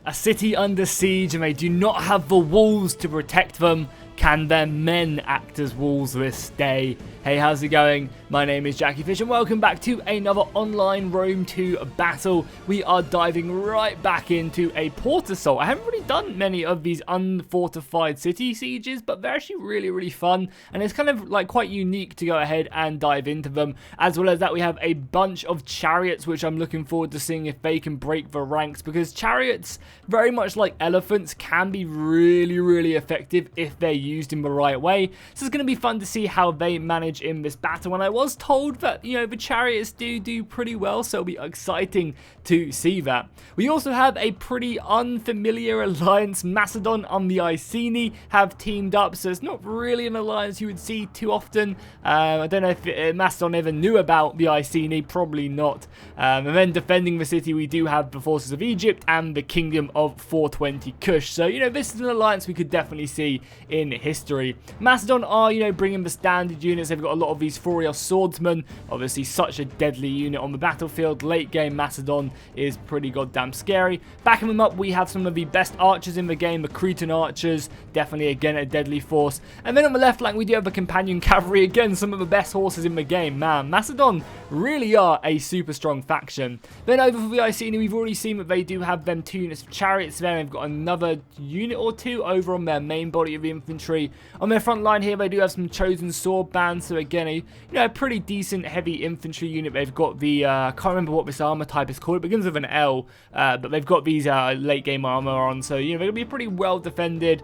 A city under siege and they do not have the walls to protect them. Can their men act as walls this day? Hey, how's it going? My name is Jackie Fish and welcome back to another online Rome 2 battle. We are diving right back into a port assault. I haven't really done many of these unfortified city sieges, but they're actually really fun, and it's kind of like quite unique to go ahead and dive into them. As well as that, we have a bunch of chariots, which I'm looking forward to seeing if they can break the ranks, because chariots, very much like elephants, can be really effective if they're used in the right way. So it's going to be fun to see how they manage in this battle, and I was told that, you know, the chariots do pretty well, so it'll be exciting to see that. We also have a pretty unfamiliar alliance. Macedon and the Iceni have teamed up, so it's not really an alliance you would see too often. I don't know if Macedon ever knew about the Iceni, probably not. And then defending the city, we do have the forces of Egypt and the kingdom of 420 Kush. So, you know, this is an alliance we could definitely see in history. Macedon are, you know, bringing the standard units. They've got a lot of these Furious swordsmen, obviously such a deadly unit on the battlefield. Late game Macedon is pretty goddamn scary. Backing them up, we have some of the best archers in the game, the Cretan archers, definitely again a deadly force. And then on the left flank, we do have the companion cavalry, again some of the best horses in the game. Man, Macedon really are a super strong faction. Then over for the Iceni, we've already seen that they do have them 2 units of chariots there. They've got another unit or 2 over on their main body of the infantry. On their front line here, they do have some chosen sword bands, so again a pretty decent heavy infantry unit. They've got the I can't remember what this armor type is called. It begins with an L, but they've got these late game armor on, so you know they're gonna be pretty well defended.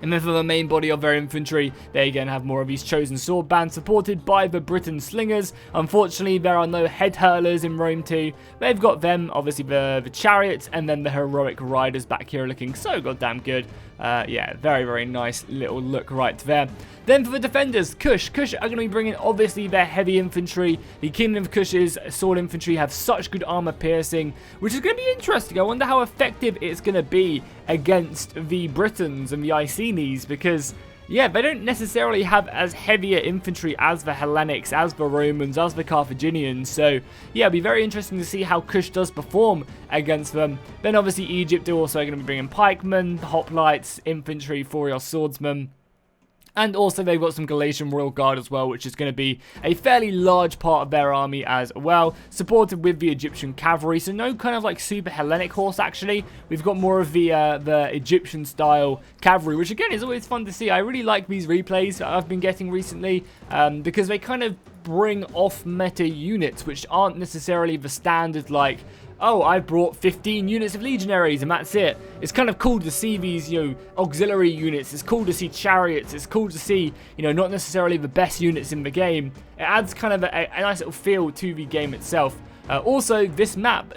And then for the main body of their infantry, they again have more of these chosen sword bands supported by the Briton slingers. Unfortunately, there are no head hurlers in Rome 2. They've got them, obviously the chariots, and then the heroic riders back here looking so goddamn good. Yeah, very nice little look right there. Then for the defenders, Kush are going to be bringing obviously their heavy infantry. The Kingdom of Kush's sword infantry have such good armor piercing, which is going to be interesting. I wonder how effective it's going to be against the Britons and the Icenes, because yeah, they don't necessarily have as heavier infantry as the Hellenics, as the Romans, as the Carthaginians. So yeah, it'll be very interesting to see how Kush does perform against them. Then obviously Egypt are also going to be bringing pikemen, hoplites, infantry, Furious swordsmen. And also they've got some Galatian Royal Guard as well, which is going to be a fairly large part of their army as well, supported with the Egyptian cavalry. So no kind of like super Hellenic horse actually. We've got more of the Egyptian style cavalry, which again is always fun to see. I really like these replays that I've been getting recently because they kind of bring off meta units, which aren't necessarily the standard like, oh, I brought 15 units of legionaries and that's it. It's kind of cool to see these, you know, auxiliary units. It's cool to see chariots. It's cool to see, you know, not necessarily the best units in the game. It adds kind of a nice little feel to the game itself. Also, this map,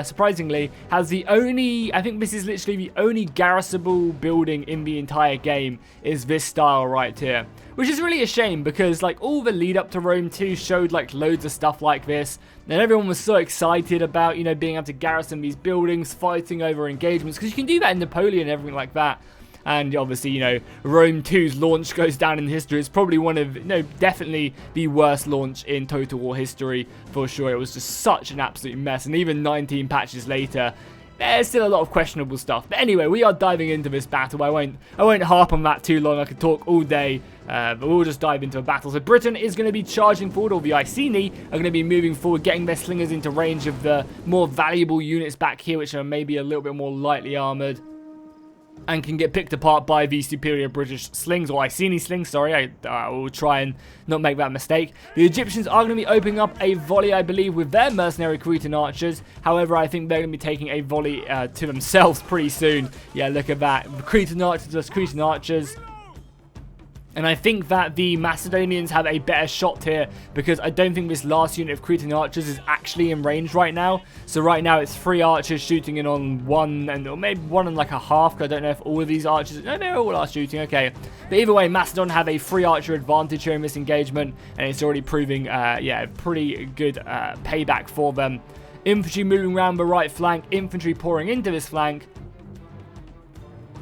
surprisingly, has the only, I think this is literally the only garrisonable building in the entire game, is this style right here. Which is really a shame, because like all the lead up to Rome 2 showed like loads of stuff like this, and everyone was so excited about, you know, being able to garrison these buildings, fighting over engagements, because you can do that in Napoleon and everything like that. And obviously, you know, Rome 2's launch goes down in history. It's probably one of, no, definitely the worst launch in Total War history, for sure. It was just such an absolute mess. And even 19 patches later, there's still a lot of questionable stuff. But anyway, we are diving into this battle. I won't harp on that too long. I could talk all day, but we'll just dive into a battle. So Britain is going to be charging forward, or the Iceni are going to be moving forward, getting their slingers into range of the more valuable units back here, which are maybe a little bit more lightly armored and can get picked apart by the superior British slings, or Iceni slings, sorry. I will try and not make that mistake. The Egyptians are going to be opening up a volley, I believe, with their mercenary Cretan archers. However, I think they're going to be taking a volley to themselves pretty soon. Yeah, look at that. Cretan archers versus Cretan archers. And I think that the Macedonians have a better shot here, because I don't think this last unit of Cretan archers is actually in range right now. So right now it's 3 archers shooting in on 1, or maybe 1 and like a half, because I don't know if all of these archers, no, they all are shooting, okay. But either way, Macedon have a 3 archer advantage here in this engagement, and it's already proving, yeah, pretty good payback for them. Infantry moving around the right flank, infantry pouring into this flank.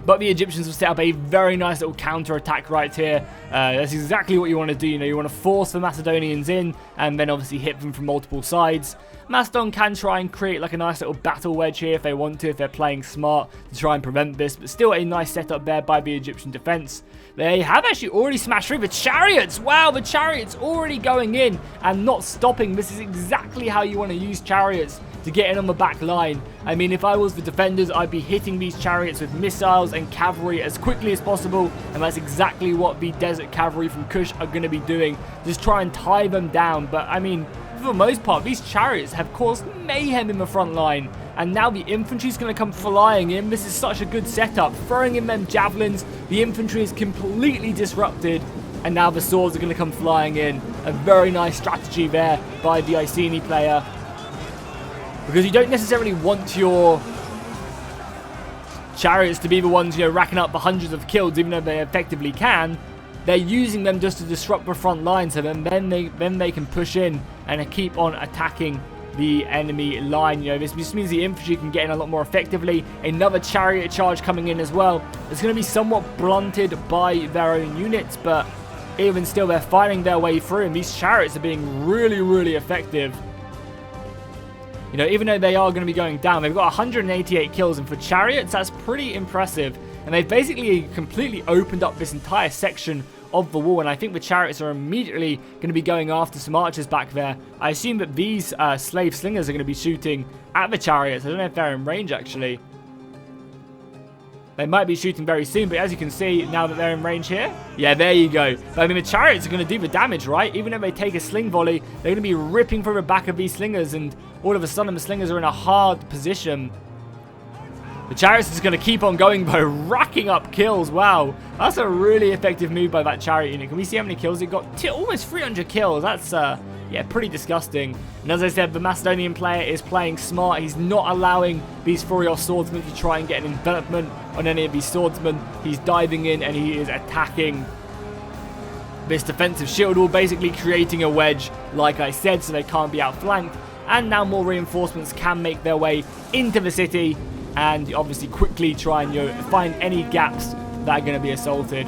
But the Egyptians have set up a very nice little counter-attack right here. That's exactly what you want to do. You know, you want to force the Macedonians in and then obviously hit them from multiple sides. Macedon can try and create like a nice little battle wedge here if they want to, if they're playing smart to try and prevent this. But still a nice setup there by the Egyptian defense. They have actually already smashed through the chariots. Wow, the chariots already going in and not stopping. This is exactly how you want to use chariots to get in on the back line. I mean, if I was the defenders, I'd be hitting these chariots with missiles and cavalry as quickly as possible, and that's exactly what the desert cavalry from Kush are going to be doing. Just try and tie them down. But I mean, for the most part, these chariots have caused mayhem in the front line, and now the infantry is going to come flying in. This is such a good setup. Throwing in them javelins, the infantry is completely disrupted, and now the swords are going to come flying in. A very nice strategy there by the Iceni player, because you don't necessarily want your chariots to be the ones, racking up the hundreds of kills, even though they effectively can. They're using them just to disrupt the front line, so then they can push in and keep on attacking the enemy line. This just means the infantry can get in a lot more effectively. Another chariot charge coming in as well. It's going to be somewhat blunted by their own units, but even still, they're fighting their way through, and these chariots are being really, really effective. Even though they are going to be going down, they've got 188 kills, and for chariots, that's pretty impressive. And they've basically completely opened up this entire section of the wall, and I think the chariots are immediately going to be going after some archers back there. I assume that these slave slingers are going to be shooting at the chariots. I don't know if they're in range, actually. They might be shooting very soon, but as you can see, now that they're in range here, yeah, there you go. But I mean, the chariots are going to do the damage, right? Even if they take a sling volley, they're going to be ripping through the back of these slingers, and all of a sudden, the slingers are in a hard position. The chariots is going to keep on going by racking up kills. Wow, that's a really effective move by that chariot unit. Can we see how many kills it got? Almost 300 kills. That's, yeah, pretty disgusting. And as I said, the Macedonian player is playing smart. He's not allowing these Furios swordsmen to try and get an envelopment on any of these swordsmen. He's diving in and he is attacking this defensive shield wall, basically creating a wedge, like I said, so they can't be outflanked. And now more reinforcements can make their way into the city, and obviously quickly try and find any gaps that are going to be assaulted,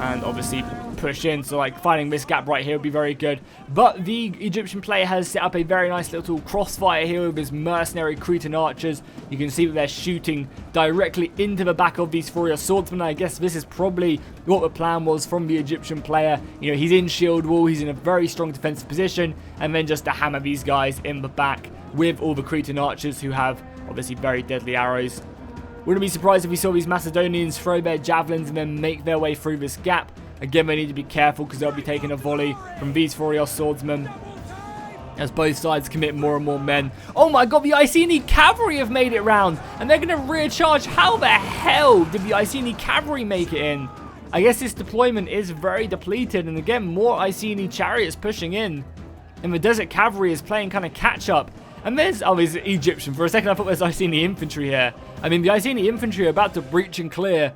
and obviously push in. So like finding this gap right here would be very good. But the Egyptian player has set up a very nice little crossfire here with his mercenary Cretan archers. You can see that they're shooting directly into the back of these Furious swordsmen. I guess this is probably what the plan was from the Egyptian player. He's in shield wall, he's in a very strong defensive position, and then just to hammer these guys in the back with all the Cretan archers who have obviously very deadly arrows. Wouldn't be surprised if we saw these Macedonians throw their javelins and then make their way through this gap. Again, they need to be careful because they'll be taking a volley from these Furios swordsmen as both sides commit more and more men. Oh my god, the Iceni cavalry have made it round, and they're going to rear charge. How the hell did the Iceni cavalry make it in? I guess this deployment is very depleted, and again, more Iceni chariots pushing in, and the desert cavalry is playing kind of catch up. And there's, oh, there's Egyptian. For a second I thought there's Iceni infantry here. I mean, the Iceni infantry are about to breach and clear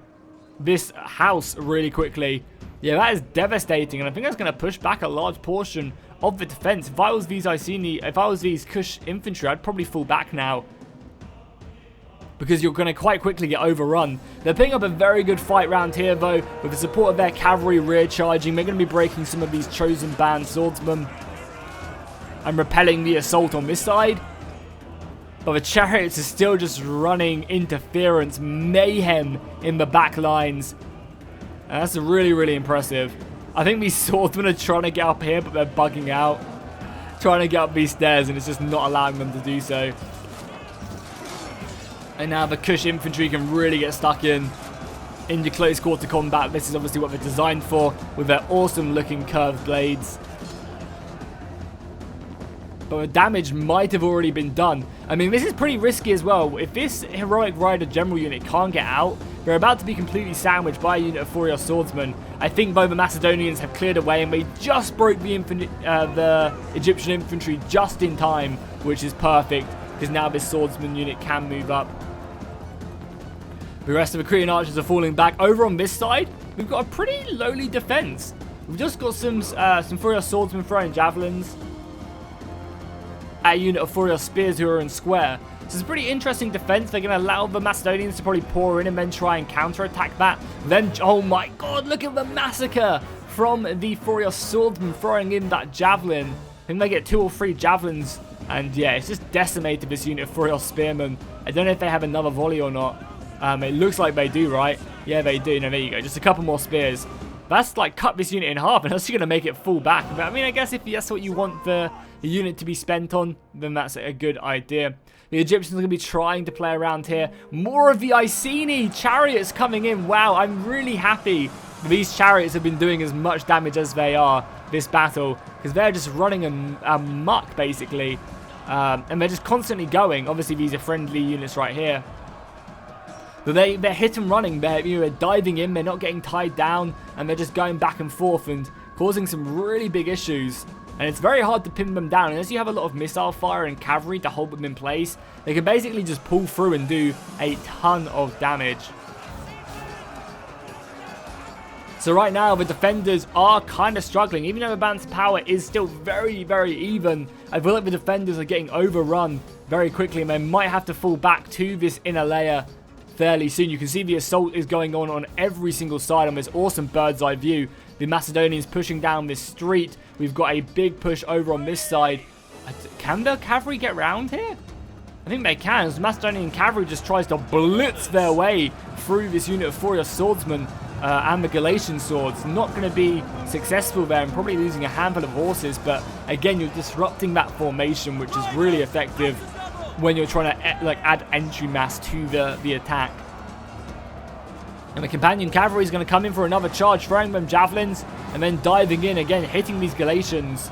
this house really quickly. Yeah, that is devastating, and I think that's going to push back a large portion of the defense. If I was these Kush infantry, I'd probably fall back now, because you're going to quite quickly get overrun. They're putting up a very good fight round here, though, with the support of their cavalry rear charging. They're going to be breaking some of these chosen band swordsmen and repelling the assault on this side. But the chariots are still just running interference, mayhem in the back lines. And that's really, really impressive. I think these swordsmen are trying to get up here, but they're bugging out. Trying to get up these stairs, and it's just not allowing them to do so. And now the Kush infantry can really get stuck into close quarter combat. This is obviously what they're designed for, with their awesome looking curved blades. But the damage might have already been done. I mean, this is pretty risky as well. If this heroic rider general unit can't get out, they're about to be completely sandwiched by a unit of Furios swordsmen. I think both the Macedonians have cleared away, and they just broke the Egyptian infantry just in time, which is perfect, because now this swordsman unit can move up. The rest of the Cretan archers are falling back. Over on this side, we've got a pretty lowly defense. We've just got some Furios swordsmen throwing javelins at a unit of Furios spears who are in square. So it's a pretty interesting defense. They're going to allow the Macedonians to probably pour in and then try and counterattack that. Then, oh my god, look at the massacre from the Furios swordsman throwing in that javelin. think they get 2 or 3 javelins, and yeah, it's just decimated this unit of Furios Spearmen. I don't know if they have another volley or not. It looks like they do, right? Yeah, they do. No, there you go. Just a couple more spears. That's like cut this unit in half, and that's going to make it fall back. But I mean, I guess if that's what you want the unit to be spent on, then that's a good idea. The Egyptians are going to be trying to play around here. More of the Iceni chariots coming in. Wow, I'm really happy these chariots have been doing as much damage as they are this battle, because they're just running amok, basically. And they're just constantly going. Obviously, these are friendly units right here. But they're hit and running. They're diving in. They're not getting tied down. And they're just going back and forth and causing some really big issues. And it's very hard to pin them down. Unless you have a lot of missile fire and cavalry to hold them in place, they can basically just pull through and do a ton of damage. So right now, the defenders are kind of struggling. Even though the balance of power is still very, very even, I feel like the defenders are getting overrun very quickly, and they might have to fall back to this inner layer fairly soon. You can see the assault is going on every single side on this awesome bird's eye view. The Macedonians pushing down this street. We've got a big push over on this side. Can the cavalry get round here? I think they can. The Macedonian cavalry just tries to blitz their way through this unit of Furious swordsmen. And the Galatian swords. Not going to be successful there, and probably losing a handful of horses, but again, you're disrupting that formation, which is really effective when you're trying to add entry mass to the attack. And the companion cavalry is going to come in for another charge, throwing them javelins and then diving in again, hitting these Galatians,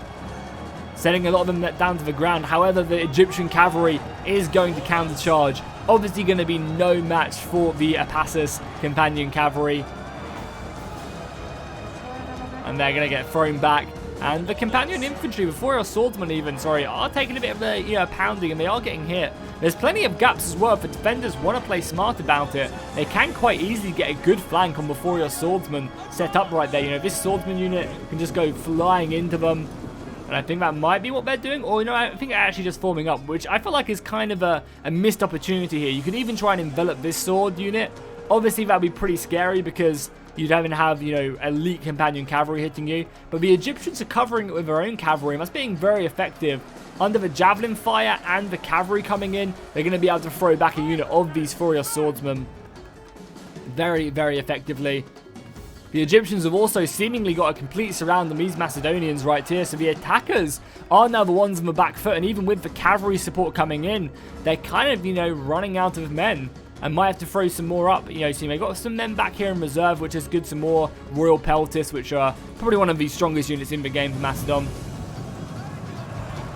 sending a lot of them down to the ground. However, the Egyptian cavalry is going to countercharge. Obviously going to be no match for the Apassus companion cavalry. And they're going to get thrown back. And the companion infantry, before your swordsmen even, are taking a bit of a pounding, and they are getting hit. There's plenty of gaps as well. If the defenders want to play smart about it, they can quite easily get a good flank on before your swordsmen set up right there. This swordsman unit can just go flying into them. And I think that might be what they're doing. Or, I think they're actually just forming up, which I feel like is kind of a missed opportunity here. You could even try and envelop this sword unit. Obviously, that would be pretty scary because you'd even have, elite companion cavalry hitting you. But the Egyptians are covering it with their own cavalry, and that's being very effective. Under the javelin fire and the cavalry coming in, they're going to be able to throw back a unit of these Furious swordsmen very, very effectively. The Egyptians have also seemingly got a complete surround on these Macedonians right here, so the attackers are now the ones on the back foot, and even with the cavalry support coming in, they're kind of, running out of men. And might have to throw some more up. So they've got some men back here in reserve, which is good. Some more Royal Peltis, which are probably one of the strongest units in the game for Macedon.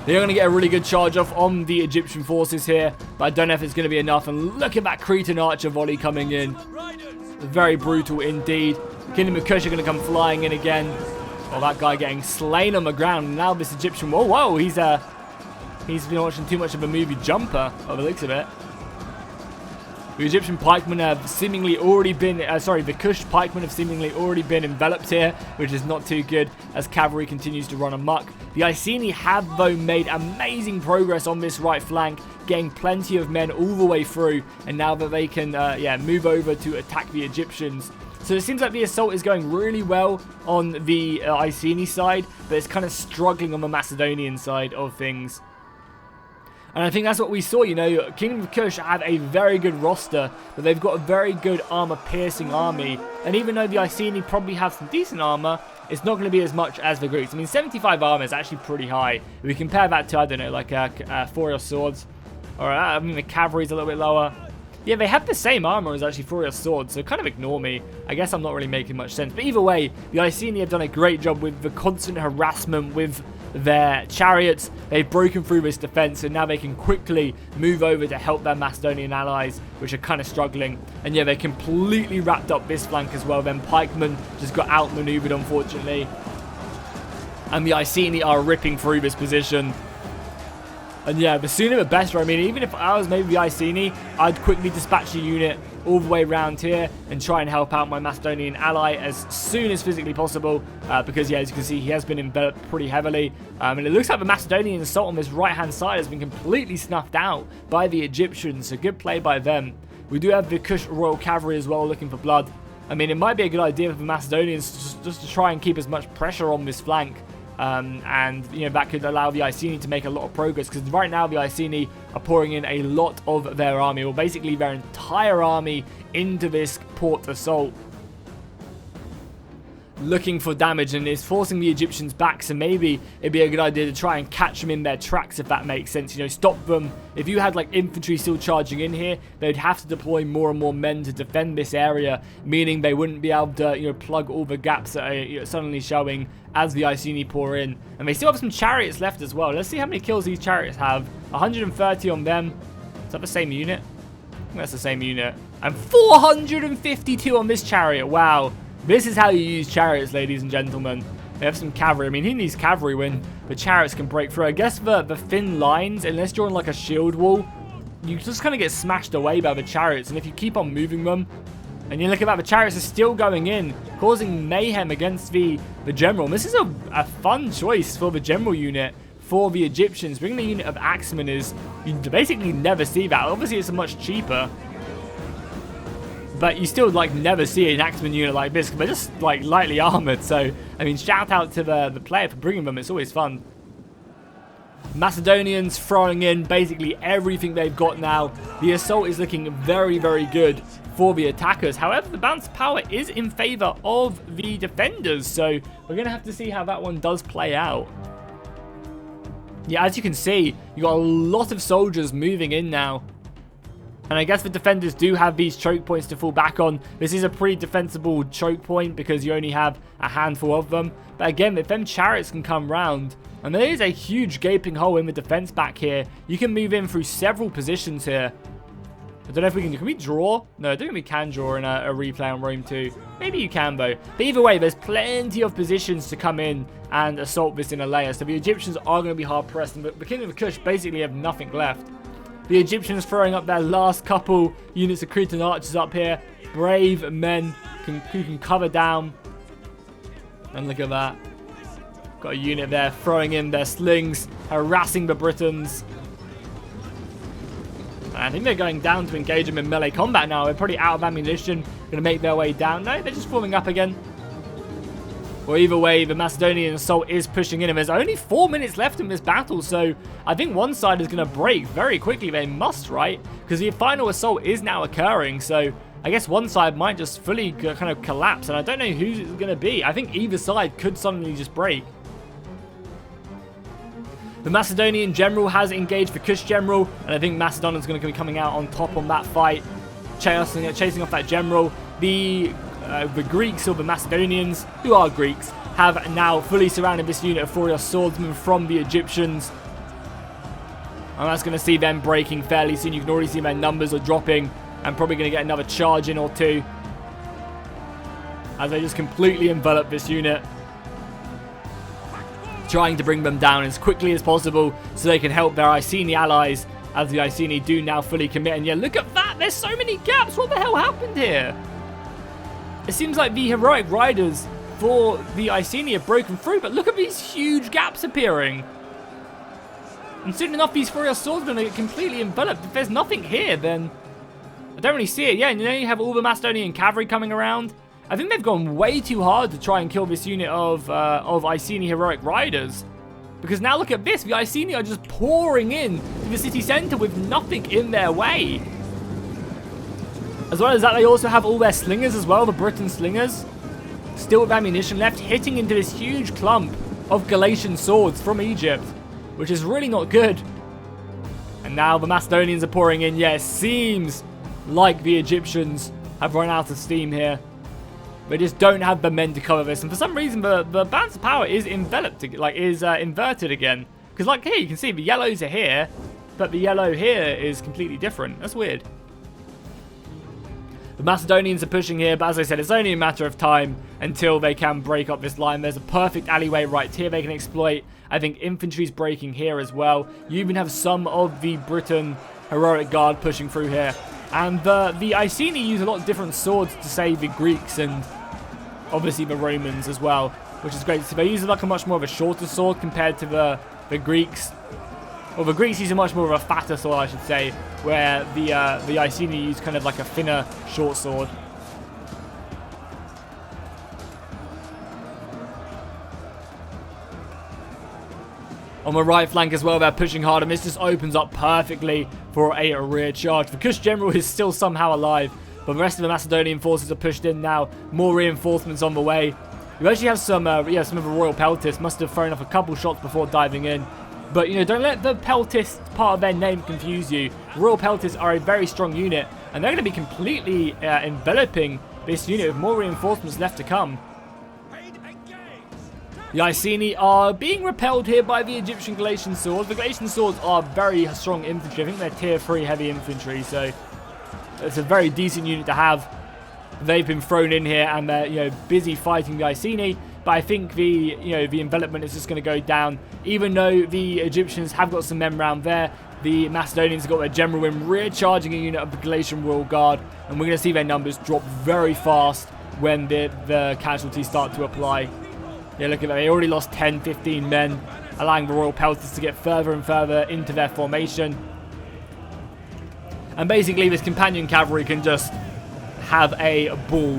They're going to get a really good charge off on the Egyptian forces here, but I don't know if it's going to be enough. And look at that Cretan archer volley coming in. Very brutal indeed. Kingdom of Kush are going to come flying in again. Oh, that guy getting slain on the ground. Now this Egyptian, whoa, he's been watching too much of a movie Jumper, by the looks of it. The Egyptian pikemen have seemingly already been, the Kush pikemen have seemingly already been enveloped here, which is not too good as cavalry continues to run amok. The Iceni have, though, made amazing progress on this right flank, getting plenty of men all the way through, and now that they can, move over to attack the Egyptians. So it seems like the assault is going really well on the Iceni side, but it's kind of struggling on the Macedonian side of things. And I think that's what we saw, Kingdom of Kush have a very good roster, but they've got a very good armor-piercing army. And even though the Iceni probably have some decent armor, it's not going to be as much as the Greeks. I mean, 75 armor is actually pretty high. If we compare that to, I don't know, like Furious swords, or the cavalry's a little bit lower. Yeah, they have the same armor as actually Furious swords, so kind of ignore me. I guess I'm not really making much sense. But either way, the Iceni have done a great job with the constant harassment with their chariots. They've broken through this defense, and now they can quickly move over to help their Macedonian allies, which are kind of struggling. And yeah, they completely wrapped up this flank as well. Then pikemen just got outmaneuvered, unfortunately. And the Iceni are ripping through this position. And yeah, the sooner the better. I mean, even if I was maybe the Iceni, I'd quickly dispatch a unit all the way around here and try and help out my Macedonian ally as soon as physically possible, because yeah, as you can see, he has been enveloped pretty heavily, and it looks like the Macedonian assault on this right hand side has been completely snuffed out by the Egyptians, so good play by them. We do have the Kush Royal Cavalry as well looking for blood. I mean, it might be a good idea for the Macedonians just to try and keep as much pressure on this flank and that could allow the Iceni to make a lot of progress, because right now the Iceni are pouring in a lot of their army, or basically their entire army, into this port assault, looking for damage, and is forcing the Egyptians back. So maybe it'd be a good idea to try and catch them in their tracks, if that makes sense. Stop them. If you had like infantry still charging in here, they'd have to deploy more and more men to defend this area, meaning they wouldn't be able to plug all the gaps that are suddenly showing as the Iceni pour in. And they still have some chariots left as well. Let's see how many kills these chariots have. 130 on them. Is that the same unit? I think that's the same unit. And 452 on this chariot. Wow. This is how you use chariots, ladies and gentlemen. They have some cavalry. I mean, who needs cavalry when the chariots can break through? I guess the thin lines, unless you're on like a shield wall, you just kind of get smashed away by the chariots. And if you keep on moving them, and you look at that, the chariots are still going in, causing mayhem against the general. And this is a fun choice for the general unit for the Egyptians. Bringing a unit of axemen is, you basically never see that. Obviously, it's much cheaper, but you still never see an axeman unit like this, because they're just lightly armored. So I mean, shout out to the player for bringing them. It's always fun. Macedonians throwing in basically everything they've got now. The assault is looking very, very good for the attackers. However, the balance of power is in favor of the defenders, so we're gonna have to see how that one does play out. Yeah, as you can see, you got a lot of soldiers moving in now. And I guess the defenders do have these choke points to fall back on. This is a pretty defensible choke point because you only have a handful of them. But again, if them chariots can come round, and there is a huge gaping hole in the defense back here, you can move in through several positions here. I don't know if we can we draw? No, I don't think we can draw in a replay on Rome 2. Maybe you can though. But either way, there's plenty of positions to come in and assault this inner layer. So the Egyptians are going to be hard pressed, and the Kingdom of Kush basically have nothing left. The Egyptians throwing up their last couple units of Cretan archers up here. Brave men who can cover down. And look at that. Got a unit there throwing in their slings, harassing the Britons. I think they're going down to engage them in melee combat now. They're probably out of ammunition. Going to make their way down. No, they're just forming up again. Well, either way, the Macedonian assault is pushing in, and there's only 4 minutes left in this battle, so I think one side is going to break very quickly. They must, right? Because the final assault is now occurring, so I guess one side might just fully kind of collapse, and I don't know who it's going to be. I think either side could suddenly just break. The Macedonian general has engaged the Kush general, and I think Macedon's going to be coming out on top on that fight, chasing off that general. The Greeks, or the Macedonians, who are Greeks, have now fully surrounded this unit of Furious swordsmen from the Egyptians. And that's going to see them breaking fairly soon. You can already see their numbers are dropping, and probably going to get another charge in or two, as they just completely envelop this unit, trying to bring them down as quickly as possible so they can help their Iceni allies, as the Iceni do now fully commit. And yeah, look at that! There's so many gaps! What the hell happened here? It seems like the heroic riders for the Iceni have broken through, but look at these huge gaps appearing. And soon enough, these Furious swordsmen are completely enveloped. If there's nothing here, then I don't really see it. Yeah, and then you have all the Macedonian cavalry coming around. I think they've gone way too hard to try and kill this unit of Iceni heroic riders. Because now look at this. The Iceni are just pouring in to the city center with nothing in their way. As well as that, they also have all their slingers as well, the Briton slingers. Still with ammunition left, hitting into this huge clump of Galatian swords from Egypt, which is really not good. And now the Macedonians are pouring in. Yeah, it seems like the Egyptians have run out of steam here. They just don't have the men to cover this. And for some reason, the balance of power is enveloped, inverted again. Because here, you can see the yellows are here, but the yellow here is completely different. That's weird. The Macedonians are pushing here, but as I said, it's only a matter of time until they can break up this line. There's a perfect alleyway right here they can exploit. I think infantry's breaking here as well. You even have some of the Briton heroic guard pushing through here. And the Iceni use a lot of different swords to save the Greeks and obviously the Romans as well, which is great. So they use like a much more of a shorter sword compared to the Greeks. Well, the Greeks use a much more of a fatter sword, I should say, where the Iceni use kind of like a thinner, short sword. On the right flank as well, they're pushing hard, and this just opens up perfectly for a rear charge. The Kush general is still somehow alive, but the rest of the Macedonian forces are pushed in now. More reinforcements on the way. You actually have some of the Royal Peltists. Must have thrown off a couple shots before diving in. But, don't let the Peltist part of their name confuse you. Royal Peltists are a very strong unit, and they're going to be completely enveloping this unit with more reinforcements left to come. The Iceni are being repelled here by the Egyptian Galatian swords. The Galatian swords are very strong infantry. I think they're tier 3 heavy infantry, so it's a very decent unit to have. They've been thrown in here and they're busy fighting the Iceni, but I think the envelopment is just going to go down. Even though the Egyptians have got some men around there, the Macedonians have got their general in rear charging a unit of the Galatian Royal Guard, and we're going to see their numbers drop very fast when the casualties start to apply. Yeah, look at that. They already lost 10, 15 men, allowing the Royal Pelters to get further and further into their formation. And basically, this companion cavalry can just have a ball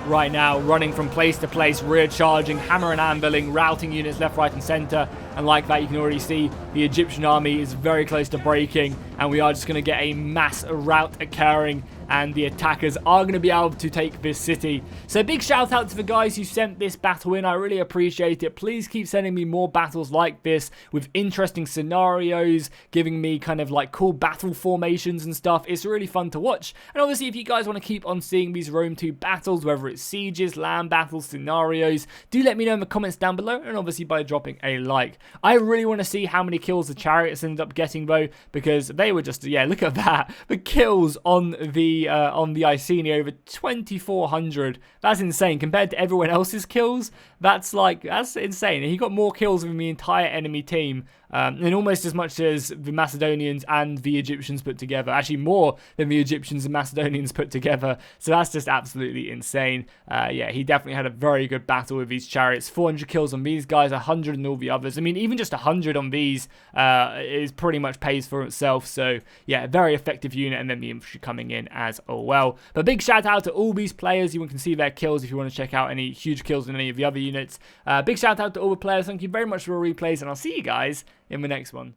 right now, running from place to place, rear charging, hammer and anviling, routing units left, right, and center. And like that, you can already see the Egyptian army is very close to breaking, and we are just going to get a mass rout occurring, and the attackers are going to be able to take this city. So big shout out to the guys who sent this battle in. I really appreciate it. Please keep sending me more battles like this with interesting scenarios, giving me kind of like cool battle formations and stuff. It's really fun to watch. And obviously, if you guys want to keep on seeing these Rome 2 battles, whether it's sieges, land battles, scenarios, do let me know in the comments down below, and obviously by dropping a like. I really want to see how many kills the chariots ended up getting though, because they were just, yeah, look at that. The kills on the Iceni, over 2,400. That's insane compared to everyone else's kills. That's insane. He got more kills than the entire enemy team, and almost as much as the Macedonians and the Egyptians put together. Actually, more than the Egyptians and Macedonians put together. So that's just absolutely insane. Yeah, he definitely had a very good battle with these chariots. 400 kills on these guys, 100 on all the others. I mean, even just 100 on these is pretty much pays for itself. So yeah, very effective unit, and then the infantry coming in as well. But big shout out to all these players. You can see their kills if you want to check out any huge kills in any of the other units. Big shout out to all the players. Thank you very much for the replays, and I'll see you guys in the next one.